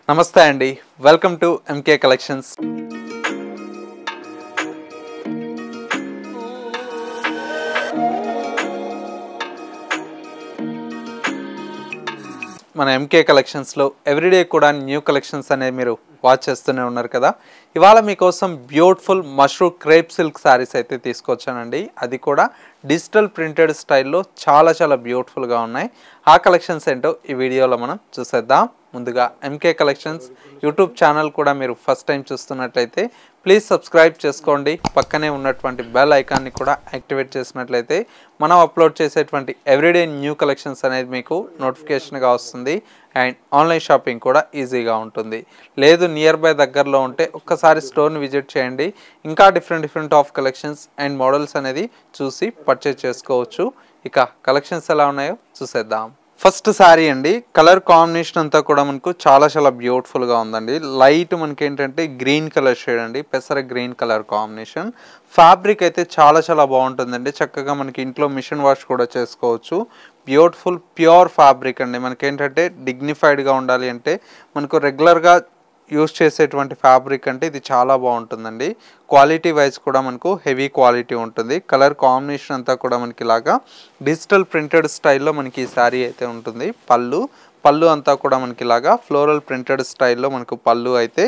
నమస్తే అండి, welcome to MK collections. మన ఎంకే కలెక్షన్స్లో ఎవ్రీడే కూడా న్యూ కలెక్షన్స్ అనేవి మీరు వాచ్ చేస్తూనే ఉన్నారు కదా. ఇవాళ మీకోసం beautiful mushroom crepe silk saris అయితే తీసుకొచ్చానండి. అది కూడా డిజిటల్ ప్రింటెడ్ స్టైల్లో చాలా బ్యూటిఫుల్గా ఉన్నాయి. ఆ కలెక్షన్స్ ఏంటో ఈ వీడియోలో మనం చూసేద్దాం. ముందుగా ఎంకే కలెక్షన్స్ యూట్యూబ్ ఛానల్ కూడా మీరు ఫస్ట్ టైం చూస్తున్నట్లయితే ప్లీజ్ సబ్స్క్రైబ్ చేసుకోండి. పక్కనే ఉన్నటువంటి బెల్ ఐకాన్ని కూడా యాక్టివేట్ చేసినట్లయితే మనం అప్లోడ్ చేసేటువంటి ఎవ్రీడే న్యూ కలెక్షన్స్ అనేది మీకు నోటిఫికేషన్గా వస్తుంది. అండ్ ఆన్లైన్ షాపింగ్ కూడా ఈజీగా ఉంటుంది. లేదు నియర్ బై దగ్గరలో ఉంటే ఒక్కసారి స్టోర్ని విజిట్ చేయండి. ఇంకా different of collections and models అనేది చూసి పర్చేజ్ చేసుకోవచ్చు. ఇక కలెక్షన్స్ ఎలా ఉన్నాయో చూసేద్దాం. ఫస్ట్ శారీ అండి, కలర్ కాంబినేషన్ అంతా కూడా మనకు చాలా బ్యూటిఫుల్గా ఉందండి. లైట్ మనకి ఏంటంటే గ్రీన్ కలర్ షేడ్ అండి, పెసర గ్రీన్ కలర్ కాంబినేషన్. ఫ్యాబ్రిక్ అయితే చాలా బాగుంటుందండి. చక్కగా మనకి ఇంట్లో మిషన్ వాష్ కూడా చేసుకోవచ్చు. బ్యూటిఫుల్ ప్యూర్ ఫ్యాబ్రిక్ అండి. మనకేంటంటే డిగ్నిఫైడ్గా ఉండాలి అంటే మనకు రెగ్యులర్గా యూస్ చేసేటువంటి ఫ్యాబ్రిక్ అంటే ఇది చాలా బాగుంటుందండి. క్వాలిటీ వైజ్ కూడా మనకు హెవీ క్వాలిటీ ఉంటుంది. కలర్ కాంబినేషన్ అంతా కూడా మనకి ఇలాగా డిజిటల్ ప్రింటెడ్ స్టైల్లో మనకి ఈ శారీ అయితే ఉంటుంది. పళ్ళు అంతా కూడా మనకి ఇలాగా ఫ్లోరల్ ప్రింటెడ్ స్టైల్లో మనకు పళ్ళు అయితే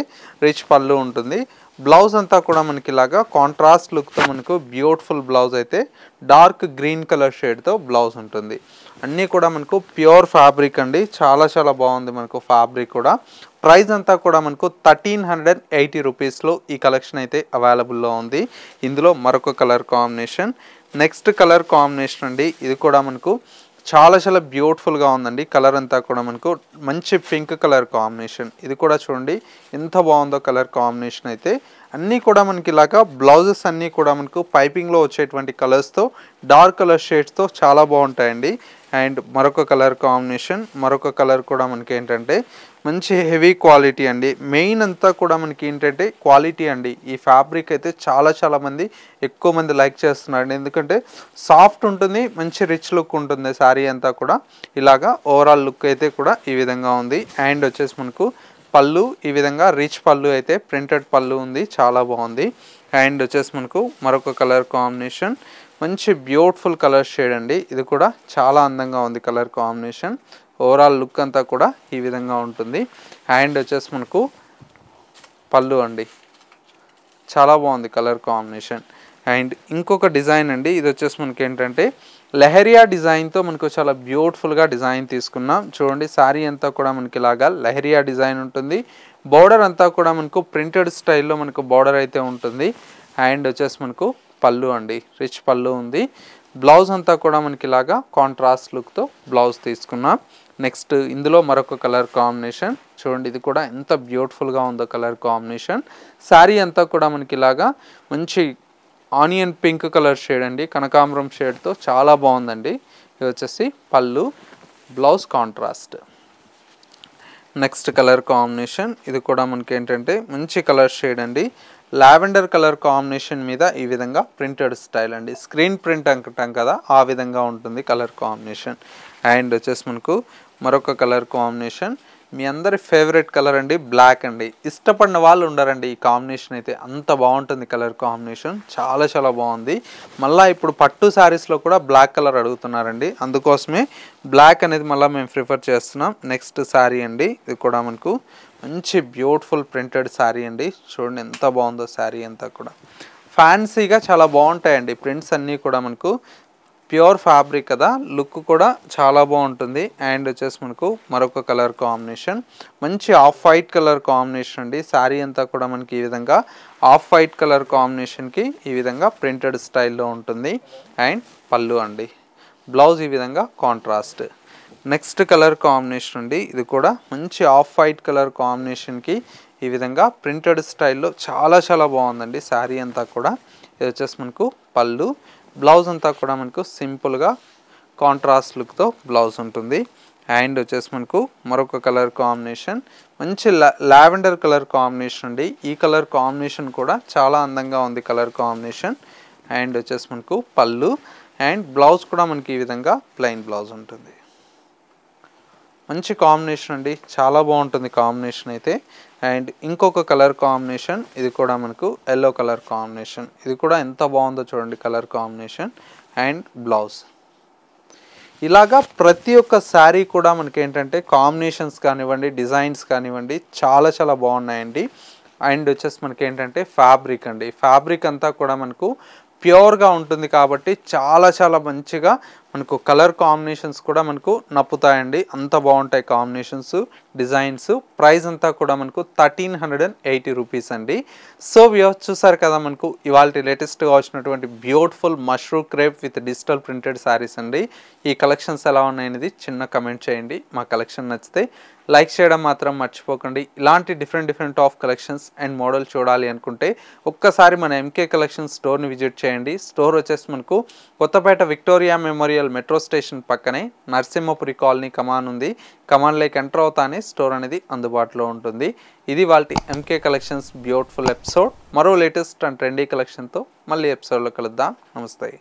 రిచ్ పళ్ళు ఉంటుంది. బ్లౌజ్ అంతా కూడా మనకి ఇలాగా కాంట్రాస్ట్ లుక్తో మనకు బ్యూటిఫుల్ బ్లౌజ్ అయితే డార్క్ గ్రీన్ కలర్ షేడ్తో బ్లౌజ్ ఉంటుంది. అన్నీ కూడా మనకు ప్యూర్ ఫ్యాబ్రిక్ అండి. చాలా బాగుంది మనకు ఫ్యాబ్రిక్ కూడా. ప్రైస్ అంతా కూడా మనకు 1380 రూపీస్లో ఈ కలెక్షన్ అయితే అవైలబుల్లో ఉంది. ఇందులో మరొక colour combination, next colour combination అండి. ఇది కూడా మనకు చాలా బ్యూటిఫుల్గా ఉందండి. కలర్ అంతా కూడా మనకు మంచి పింక్ కలర్ కాంబినేషన్. ఇది కూడా చూడండి ఎంత బాగుందో కలర్ కాంబినేషన్ అయితే. అన్నీ కూడా మనకి ఇలాగా బ్లౌజెస్ అన్నీ కూడా మనకు పైపింగ్లో వచ్చేటువంటి కలర్స్తో డార్క్ కలర్ షేడ్స్తో చాలా బాగుంటాయండి. అండ్ మరొక కలర్ కాంబినేషన్, మరొక కలర్ కూడా మనకి ఏంటంటే మంచి హెవీ క్వాలిటీ అండి. మెయిన్ అంతా కూడా మనకి ఏంటంటే క్వాలిటీ అండి. ఈ ఫ్యాబ్రిక్ అయితే చాలా మంది ఎక్కువ మంది లైక్ చేస్తున్నారండి. ఎందుకంటే సాఫ్ట్ ఉంటుంది, మంచి రిచ్ లుక్ ఉంటుంది శారీ అంతా కూడా. ఇలాగా ఓవరాల్ లుక్ అయితే కూడా ఈ విధంగా ఉంది. అండ్ వచ్చేసి మనకు పళ్ళు ఈ విధంగా రిచ్ పళ్ళు అయితే ప్రింటెడ్ పళ్ళు ఉంది, చాలా బాగుంది. అండ్ వచ్చేసి మనకు మరొక కలర్ కాంబినేషన్, మంచి బ్యూటిఫుల్ కలర్ షేడ్ అండి. ఇది కూడా చాలా అందంగా ఉంది కలర్ కాంబినేషన్. ఓవరాల్ లుక్ అంతా కూడా ఈ విధంగా ఉంటుంది. అండ్ వచ్చేసి మనకు పళ్ళు అండి, చాలా బాగుంది కలర్ కాంబినేషన్. అండ్ ఇంకొక డిజైన్ అండి, ఇది వచ్చేసి మనకి ఏంటంటే లెహరియా డిజైన్తో మనకు చాలా బ్యూటిఫుల్గా డిజైన్ తీసుకున్నాం. చూడండి శారీ అంతా కూడా మనకి ఇలాగా లెహరియా డిజైన్ ఉంటుంది. బార్డర్ అంతా కూడా మనకు ప్రింటెడ్ స్టైల్లో మనకు బార్డర్ అయితే ఉంటుంది. అండ్ వచ్చేసి మనకు పళ్ళు అండి, రిచ్ పళ్ళు ఉంది. బ్లౌజ్ అంతా కూడా మనకి ఇలాగా కాంట్రాస్ట్ లుక్తో బ్లౌజ్ తీసుకున్నాం. నెక్స్ట్ ఇందులో మరొక కలర్ కాంబినేషన్ చూడండి, ఇది కూడా ఎంత బ్యూటిఫుల్గా ఉందో కలర్ కాంబినేషన్. శారీ అంతా కూడా మనకి ఇలాగా మంచి ఆనియన్ పింక్ కలర్ షేడ్ అండి, కనకాంబరం షేడ్తో చాలా బాగుందండి. ఇది వచ్చేసి పళ్ళు, blouse contrast. Next colour combination, ఇది కూడా మనకి ఏంటంటే మంచి కలర్ షేడ్ అండి. లావెండర్ కలర్ కాంబినేషన్ మీద ఈ విధంగా ప్రింటెడ్ స్టైల్ అండి, స్క్రీన్ ప్రింట్ అంటాం కదా ఆ విధంగా ఉంటుంది కలర్ కాంబినేషన్. అండ్ వచ్చేసి మనకు మరొక కలర్ కాంబినేషన్, మీ అందరి ఫేవరెట్ కలర్ అండి, బ్లాక్ అండి. ఇష్టపడిన వాళ్ళు ఉండరండి ఈ కాంబినేషన్ అయితే, అంత బాగుంటుంది కలర్ కాంబినేషన్. చాలా బాగుంది. మళ్ళీ ఇప్పుడు పట్టు శారీస్లో కూడా బ్లాక్ కలర్ అడుగుతున్నారండి, అందుకోసమే బ్లాక్ అనేది మళ్ళీ మేము ప్రిఫర్ చేస్తున్నాం. నెక్స్ట్ శారీ అండి, ఇది కూడా మనకు మంచి బ్యూటిఫుల్ ప్రింటెడ్ శారీ అండి. చూడండి ఎంత బాగుందో శారీ అంతా కూడా. ఫ్యాన్సీగా చాలా బాగుంటాయండి ప్రింట్స్ అన్నీ కూడా. మనకు ప్యూర్ ఫ్యాబ్రిక్ కదా, లుక్ కూడా చాలా బాగుంటుంది. అండ్ వచ్చేసి మనకు మరొక కలర్ కాంబినేషన్, మంచి ఆఫ్ వైట్ కలర్ కాంబినేషన్ అండి. శారీ అంతా కూడా మనకి ఈ విధంగా ఆఫ్ వైట్ కలర్ కాంబినేషన్కి ఈ విధంగా ప్రింటెడ్ స్టైల్లో ఉంటుంది. అండ్ పళ్ళు అండి, బ్లౌజ్ ఈ విధంగా కాంట్రాస్ట్. నెక్స్ట్ కలర్ కాంబినేషన్ అండి, ఇది కూడా మంచి ఆఫ్ వైట్ కలర్ కాంబినేషన్కి ఈ విధంగా ప్రింటెడ్ స్టైల్లో చాలా బాగుందండి శారీ అంతా కూడా. ఇది వచ్చేసి మనకు పళ్ళు, బ్లౌజ్ అంతా కూడా మనకు సింపుల్గా కాంట్రాస్ట్ లుక్తో బ్లౌజ్ ఉంటుంది. అండ్ వచ్చేసి మనకు మరొక కలర్ కాంబినేషన్, మంచి లావెండర్ కలర్ కాంబినేషన్ అండి. ఈ కలర్ కాంబినేషన్ కూడా చాలా అందంగా ఉంది కలర్ కాంబినేషన్. అండ్ వచ్చేసి మనకు పళ్ళు అండ్ బ్లౌజ్ కూడా మనకి ఈ విధంగా ప్లెయిన్ బ్లౌజ్ ఉంటుంది. మంచి కాంబినేషన్ అండి, చాలా బాగుంటుంది కాంబినేషన్ అయితే. అండ్ ఇంకొక కలర్ కాంబినేషన్, ఇది కూడా మనకు ఎల్లో కలర్ కాంబినేషన్. ఇది కూడా ఎంత బాగుందో చూడండి కలర్ కాంబినేషన్. అండ్ బ్లౌజ్ ఇలాగా ప్రతి ఒక్క శారీ కూడా మనకి ఏంటంటే కాంబినేషన్స్ కానివ్వండి, డిజైన్స్ కానివ్వండి చాలా చాలా బాగున్నాయండి. అండ్ వచ్చేసి మనకి ఏంటంటే ఫ్యాబ్రిక్ అండి, ఫ్యాబ్రిక్ అంతా కూడా మనకు ప్యూర్గా ఉంటుంది కాబట్టి చాలా చాలా మంచిగా మనకు కలర్ కాంబినేషన్స్ కూడా మనకు నప్పుతాయండి. అంత బాగుంటాయి కాంబినేషన్స్, డిజైన్స్. ప్రైస్ అంతా కూడా మనకు 1380 రూపీస్ అండి. సో వ్యూవర్స్ చూసారు కదా, మనకు ఇవాళ లేటెస్ట్గా వచ్చినటువంటి beautiful mushroom crepe with digital printed saris అండి. ఈ కలెక్షన్స్ ఎలా ఉన్నాయనేది చిన్న కమెంట్ చేయండి. మా కలెక్షన్ నచ్చితే లైక్ చేయడం మాత్రం మర్చిపోకండి. ఇలాంటి different of collections and model చూడాలి అనుకుంటే ఒక్కసారి మన ఎంకే కలెక్షన్ స్టోర్ని విజిట్ చేయండి. స్టోర్ వచ్చేసి మనకు Kothapet Victoria Memorial metro station పక్కనే నరసింహపురి కాలనీ కమాన్ ఉంది. కమాన్లోకి ఎంటర్ అవుతానే స్టోర్ అనేది అందుబాటులో ఉంటుంది. ఇది వాళ్ళ ఎంకే కలెక్షన్స్ బ్యూటిఫుల్ ఎపిసోడ్. మరో లేటెస్ట్ అండ్ ట్రెండీ కలెక్షన్తో మళ్ళీ ఎపిసోడ్లో కలుద్దాం. నమస్తే.